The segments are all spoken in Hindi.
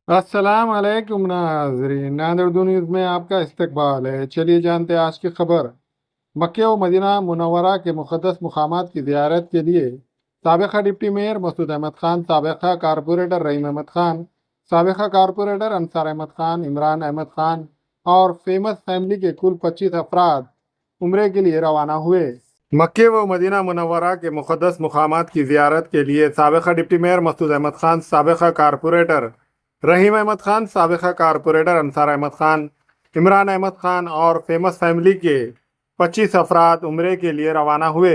अस्सलाम वालेकुम नाज़रीन, नादिर न्यूज़ में आपका इस्तकबाल है। चलिए जानते हैं आज की खबर। मक्के व मदीना मुनव्वरा के मुक़द्दस मकामात की ज़ियारत के लिए साबिक़ा डिप्टी मेयर मसूद अहमद ख़ान, साबिक़ा कारपोरेटर रहीम अहमद ख़ान, साबिक़ा कारपोरेटर अंसार अहमद ख़ान, इमरान अहमद ख़ान और फेमस फैमिली के कुल 25 अफराद उम्रे के लिए रवाना हुए। मक्के व मदीना मुनव्वरा के मुक़द्दस मकामात की ज़ियारत के लिए साबिक़ा डिप्टी मेयर मसूद अहमद ख़ान, साबिक़ा कारपोरेटर रहीम अहमद ख़ान, साबिक़ा कारपोरेटर अंसार अहमद ख़ान, इमरान अहमद ख़ान और फेमस फैमिली के 25 अफराद उम्रे के लिए रवाना हुए।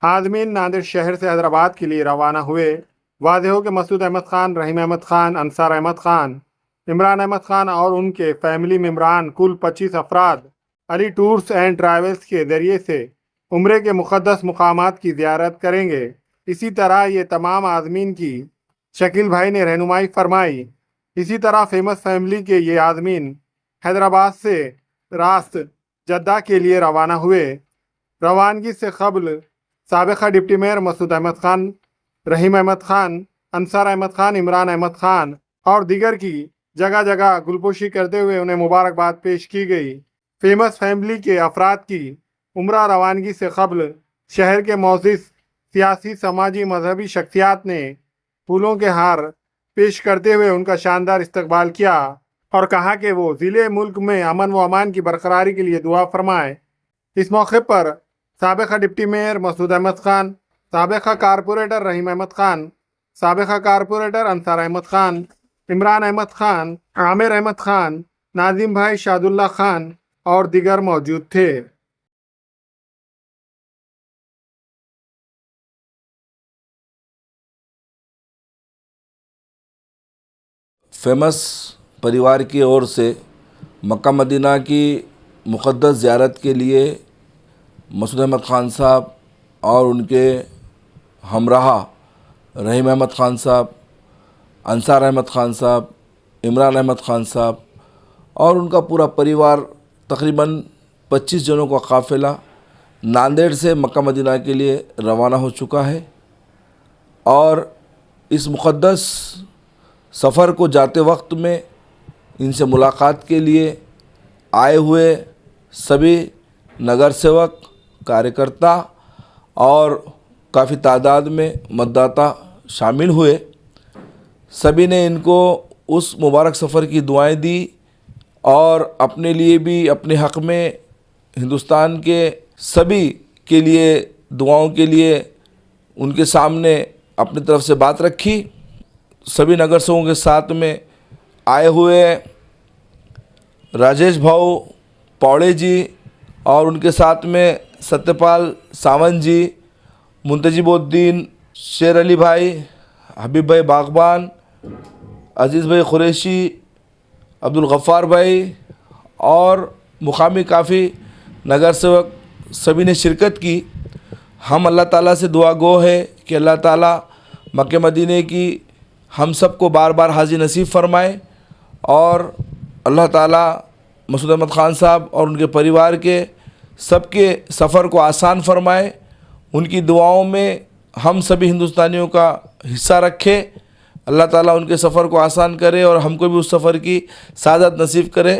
आज़मीन नांदेड़ शहर से हैदराबाद के लिए रवाना हुए। वाज़ेह हो कि मसूद अहमद ख़ान, रहीम अहमद ख़ान, अंसार अहमद ख़ान, इमरान अहमद ख़ान और उनके फैमिली मेम्बरान कुल 25 अफराद अली टूर्स एंड ट्रैवल्स के ज़रिए से उम्रे के मुक़द्दस मकामात की ज़ियारत करेंगे। इसी तरह ये तमाम आज़मीन की शकील भाई ने रहनुमाई फरमाई। इसी तरह फेमस फैमिली के ये आज़मीन हैदराबाद से रास्त जद्दा के लिए रवाना हुए। रवानगी से कबल साबिक़ा डिप्टी मेयर मसूद अहमद ख़ान, रहीम अहमद ख़ान, अंसार अहमद ख़ान, इमरान अहमद ख़ान और दीगर की जगह जगह गुलपोशी करते हुए उन्हें मुबारकबाद पेश की गई। फेमस फैमिली के अफराद की उम्रा रवानगी से कबल शहर के मोअज़्ज़िज़ सियासी, समाजी, मजहबी शख्सियात ने फूलों के हार पेश करते हुए उनका शानदार इस्तकबाल किया और कहा कि वो ज़िले मुल्क में अमन व अमान की बरकरारी के लिए दुआ फरमाए। इस मौके पर साबिक़ा डिप्टी मेयर मसूद अहमद ख़ान, साबिक़ा कारपोरेटर रहीम अहमद ख़ान, साबिक़ा कारपोरेटर अंसार अहमद ख़ान, इमरान अहमद ख़ान, आमिर अहमद ख़ान, नाज़िम भाई शादुल्ला ख़ान और दीगर मौजूद थे। फेमस परिवार की ओर से मक्का मदीना की मुक़द्दस ज़ियारत के लिए मसूद अहमद ख़ान साहब और उनके हमराह रहीम अहमद ख़ान साहब, अंसार अहमद ख़ान साहब, इमरान अहमद ख़ान साहब और उनका पूरा परिवार तकरीबन 25 जनों का काफ़िला नांदेड़ से मक्का मदीना के लिए रवाना हो चुका है। और इस मुक़द्दस सफ़र को जाते वक्त में इनसे मुलाकात के लिए आए हुए सभी नगर सेवक, कार्यकर्ता और काफ़ी तादाद में मतदाता शामिल हुए। सभी ने इनको उस मुबारक सफ़र की दुआएं दी और अपने लिए भी, अपने हक़ में हिंदुस्तान के सभी के लिए दुआओं के लिए उनके सामने अपनी तरफ से बात रखी। सभी नगर सेवकों के साथ में आए हुए राजेश भाऊ पौड़े जी और उनके साथ में सत्यपाल सावंत जी, मुंतजिबुद्दीन शेर अली भाई, हबीब भाई बागबान, अज़ीज़ भाई क़ुरैशी, अब्दुल गफ़्फ़ार भाई और मुकामी काफ़ी नगर सेवक सभी ने शिरकत की। हम अल्लाह ताला से दुआ गो है कि अल्लाह ताला मक्के मदीने की हम सबको बार बार हाज़ी नसीब फ़रमाए और अल्लाह ताला मसूद अहमद ख़ान साहब और उनके परिवार के सबके सफ़र को आसान फ़रमाए। उनकी दुआओं में हम सभी हिंदुस्तानियों का हिस्सा रखे। अल्लाह ताला उनके सफ़र को आसान करे और हमको भी उस सफ़र की सादत नसीब करे।